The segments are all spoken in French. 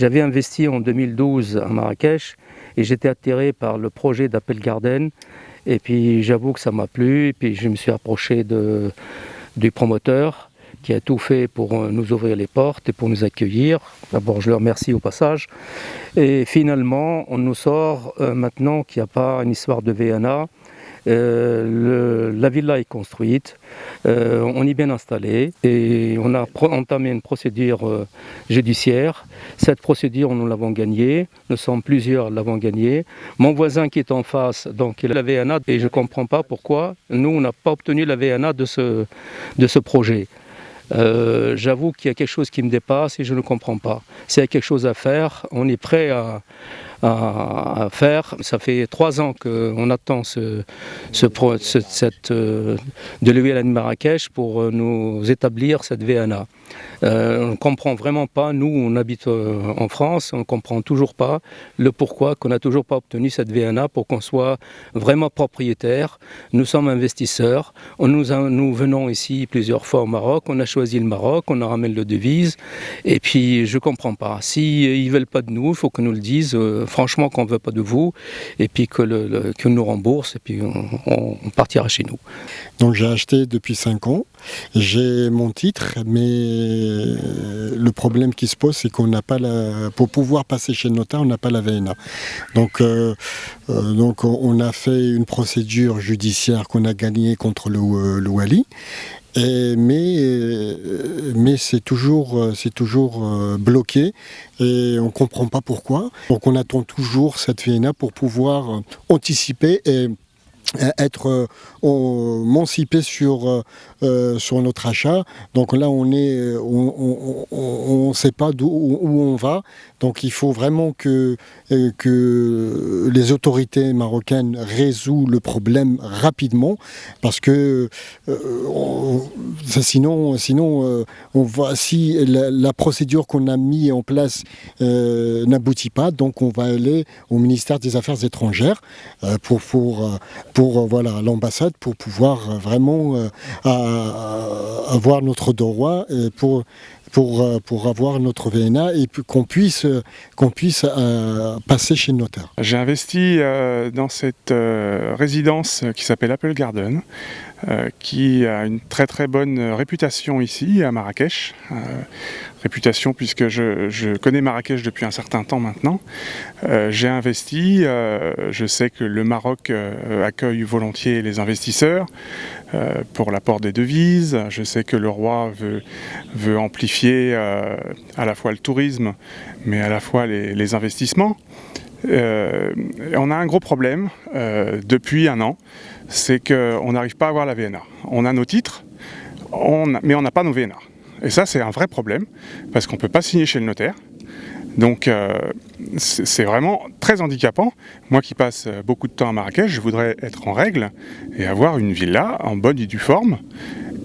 J'avais investi en 2012 à Marrakech et j'étais attiré par le projet d'Apple Garden. Et puis j'avoue que ça m'a plu et puis je me suis approché du promoteur qui a tout fait pour nous ouvrir les portes et pour nous accueillir. D'abord, je le remercie au passage. Et finalement, on nous sort maintenant qu'il n'y a pas une histoire de VNA. La villa est construite, on est bien installé et on a entamé une procédure judiciaire. Cette procédure, nous l'avons gagnée, nous sommes plusieurs l'avons gagnée. Mon voisin qui est en face, donc il a la VNA et je ne comprends pas pourquoi nous, on n'a pas obtenu la VNA de ce projet. J'avoue qu'il y a quelque chose qui me dépasse et je ne comprends pas. S'il y a quelque chose à faire, on est prêt à faire. Ça fait 3 ans qu'on attend de l'EVLA de Marrakech pour nous établir cette VNA. On ne comprend vraiment pas, nous on habite en France, on ne comprend toujours pas le pourquoi qu'on n'a toujours pas obtenu cette VNA pour qu'on soit vraiment propriétaire. Nous sommes investisseurs, nous venons ici plusieurs fois au Maroc, on a choisi le Maroc, on a ramené le devise et puis je ne comprends pas. S'ils ne veulent pas de nous, il faut qu'ils nous le disent franchement qu'on ne veut pas de vous et puis qu'ils nous remboursent et puis on partira chez nous. Donc j'ai acheté depuis 5 ans, j'ai mon titre, mais le problème qui se pose, c'est qu'on n'a pas pour pouvoir passer chez le notaire, on n'a pas la VNA. Donc on a fait une procédure judiciaire qu'on a gagnée contre le Wali. Mais c'est toujours bloqué et on ne comprend pas pourquoi. Donc on attend toujours cette VNA pour pouvoir anticiper et être émancipé sur notre achat. Donc là on sait pas où on va. Donc il faut vraiment que les autorités marocaines résolvent le problème rapidement parce que sinon on voit si la procédure qu'on a mis en place n'aboutit pas, donc on va aller au ministère des Affaires étrangères pour voilà, l'ambassade pour pouvoir vraiment avoir notre droit pour avoir notre VNA et qu'on puisse passer chez le notaire. J'ai investi dans cette résidence qui s'appelle Apple Garden, qui a une très très bonne réputation ici à Marrakech. Réputation puisque je connais Marrakech depuis un certain temps maintenant. J'ai investi, je sais que le Maroc accueille volontiers les investisseurs pour l'apport des devises. Je sais que le roi veut amplifier à la fois le tourisme, mais à la fois les investissements. On a un gros problème depuis 1 an, c'est qu'on n'arrive pas à avoir la VNA. On a nos titres, mais on n'a pas nos VNA. Et ça, c'est un vrai problème, parce qu'on ne peut pas signer chez le notaire. Donc, c'est vraiment très handicapant. Moi qui passe beaucoup de temps à Marrakech, je voudrais être en règle et avoir une villa en bonne et due forme,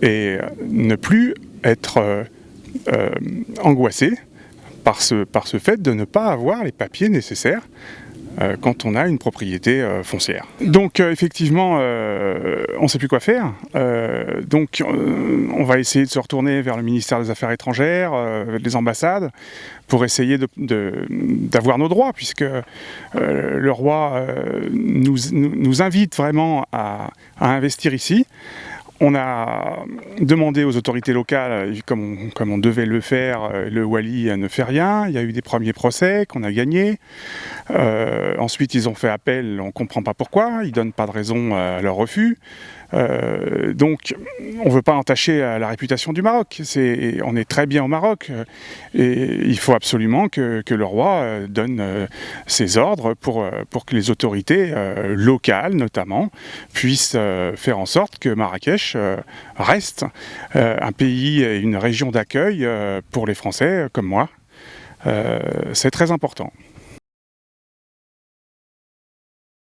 et ne plus être angoissé par ce fait de ne pas avoir les papiers nécessaires quand on a une propriété foncière. Donc effectivement, on ne sait plus quoi faire. Donc on va essayer de se retourner vers le ministère des Affaires étrangères, les ambassades, pour essayer d'avoir nos droits, puisque le roi nous invite vraiment à investir ici. On a demandé aux autorités locales, comme on devait le faire, le Wali ne fait rien. Il y a eu des premiers procès qu'on a gagnés. Ensuite, ils ont fait appel, on ne comprend pas pourquoi. Ils ne donnent pas de raison à leur refus. Donc, on ne veut pas entacher la réputation du Maroc. On est très bien au Maroc. Et il faut absolument que le roi donne ses ordres pour que les autorités locales, notamment, puissent faire en sorte que Marrakech reste un pays et une région d'accueil pour les Français comme moi. C'est très important.